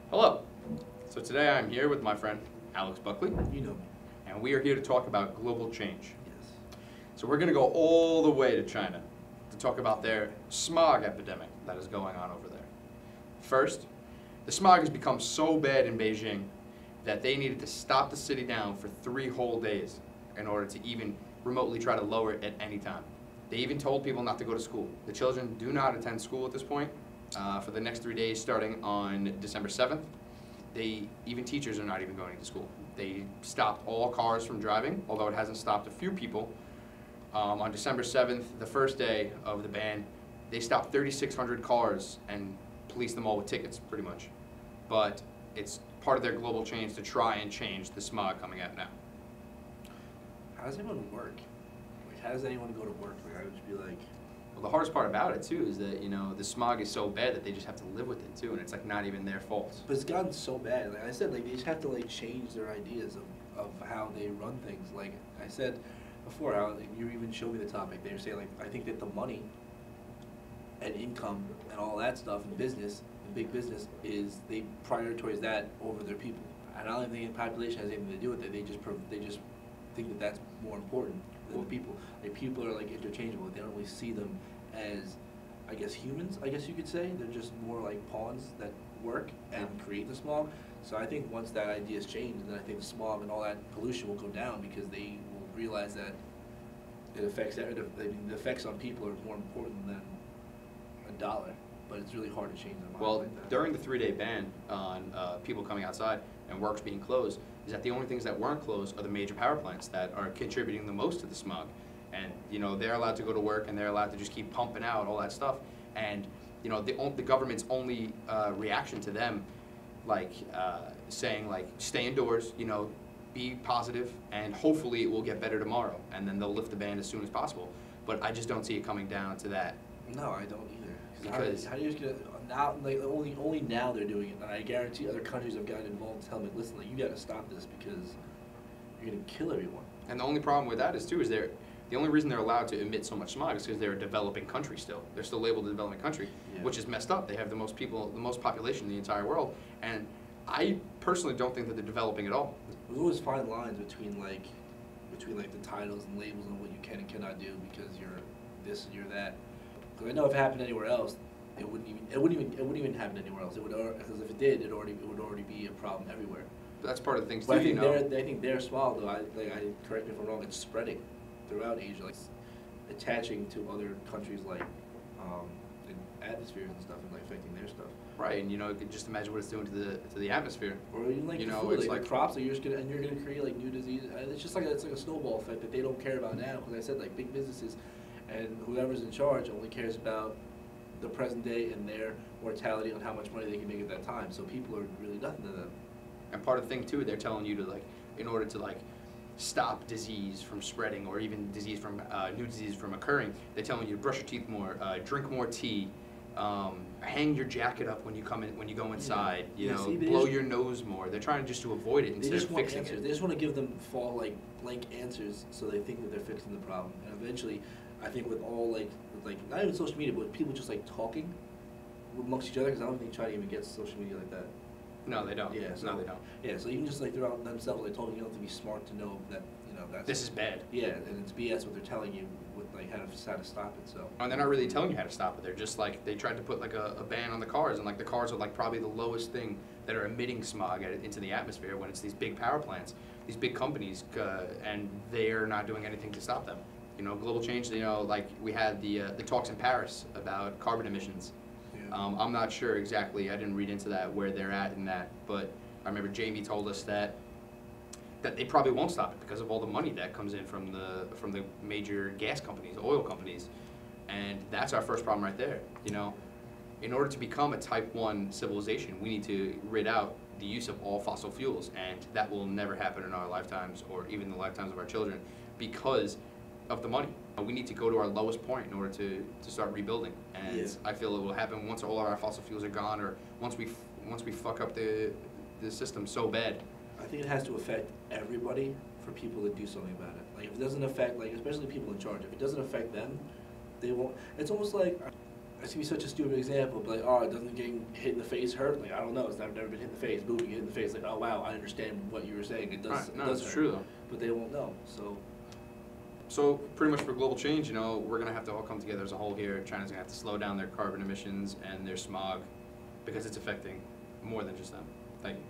Hello. So today I'm here with my friend Alex Buckley, You know me. and we are here to talk about global change. Yes. So we're going to go all the way to China to talk about their smog epidemic that is going on over there. First, the smog has become so bad in Beijing that they needed to stop the city down for 3 whole days in order to even remotely try to lower it at any time. They even told people not to go to school. The children do not attend school at this point for the next 3 days starting on December 7th. Even teachers are not even going to school. They stopped all cars from driving, although it hasn't stopped a few people. On December 7th, the first day of the ban, they stopped 3,600 cars and policed them all with tickets, pretty much. But it's part of their global change to try and change the smog coming out now. How does anyone work? Like, how does anyone go to work? Like, I would just be like, Well, the hardest part about it too is that the smog is so bad that they just have to live with it too, and it's like not even their fault. but it's gotten so bad. Like I said, like they just have to like change their ideas of how they run things. Like I said before, how like, you even showed me the topic. They were saying like I think that the money and income and all that stuff in business, in big business, is they prioritize that over their people. And I don't even think the population has anything to do with it. They just think that that's more important than the people. Like people are like interchangeable. They don't really see them as, I guess, humans. I guess you could say they're just more like pawns that work and create the smog. So I think once that idea is changed, then I think the smog and all that pollution will go down because they will realize that it affects the effects on people are more important than a dollar. But it's really hard to change their mind Well, like that. during the 3-day ban on people coming outside and works being closed, is that the only things that weren't closed are the major power plants that are contributing the most to the smog. And they're allowed to go to work and they're allowed to just keep pumping out all that stuff. And the government's only reaction to them, like saying like stay indoors, be positive, and hopefully it will get better tomorrow, and then they'll lift the ban as soon as possible. But I just don't see it coming down to that. No, I don't either. Because how do you just get now? Like only now they're doing it, and I guarantee other countries have gotten involved and tell me, listen, like you got to stop this because you're gonna kill everyone. And the only problem with that is too is the only reason they're allowed to emit so much smog is because they're a developing country still. They're still labeled a developing country, Yeah. which is messed up. They have the most people, the most population in the entire world, and I personally don't think that they're developing at all. There's always fine lines between like the titles and labels and what you can and cannot do because you're this and you're that. Because I know if it happened anywhere else, it wouldn't even happen anywhere else. It would, because if it did, it would already be a problem everywhere. But that's part of the things But too. I think their smog though. Correct me if I'm wrong. It's spreading throughout Asia, like attaching to other countries like atmospheres and stuff, and like affecting their stuff. Right, and you could just imagine what it's doing to the atmosphere. Or even like the food, like the crops that you're gonna create like new diseases. It's just like it's like a snowball effect that they don't care about now. Because I said like big businesses and whoever's in charge only cares about the present day and their mortality on how much money they can make at that time. So people are really nothing to them. And part of the thing too, they're telling you to in order to stop disease from spreading or even new disease from occurring, they're telling you to brush your teeth more, drink more tea, hang your jacket up when you go inside, blow your nose more. They're trying just to avoid it instead of fixing answers. it. They just want to give them blank answers so they think that they're fixing the problem. And eventually, I think with all with not even social media, but with people just talking amongst each other, because I don't think they try to even get social media like that. No, they don't. Yeah, No, they don't. Yeah, so even just throughout themselves, they told you don't have to be smart to know that that's This is bad. Yeah, and it's BS what they're telling you with how to stop it. So. And they're not really telling you how to stop it. They're just they tried to put a ban on the cars, and the cars are probably the lowest thing that are emitting smog into the atmosphere when it's these big power plants, these big companies, and they're not doing anything to stop them. Global change. We had the talks in Paris about carbon emissions. Yeah. I'm not sure exactly. I didn't read into that where they're at in that, but I remember Jamie told us that they probably won't stop it because of all the money that comes in from the major gas companies, oil companies, and that's our first problem right there. In order to become a Type 1 civilization, we need to rid out the use of all fossil fuels, and that will never happen in our lifetimes or even the lifetimes of our children because of the money. We need to go to our lowest point in order to start rebuilding, and Yeah. I feel it will happen once all of our fossil fuels are gone, or once we fuck up the system so bad. I think it has to affect everybody for people to do something about it. Like if it doesn't affect, especially people in charge, if it doesn't affect them, they won't. It's almost like it's gonna be such a stupid example, but like, oh, it doesn't getting hit in the face hurt? Like, I don't know, I've never been hit in the face, boom, you get hit in the face, like, oh wow, I understand what you were saying, it does, Right. it No, does it's hurt. true though. But they won't know, so. So pretty much for global change, you know, we're gonna have to all come together as a whole here. China's gonna have to slow down their carbon emissions and their smog because it's affecting more than just them. Thank you.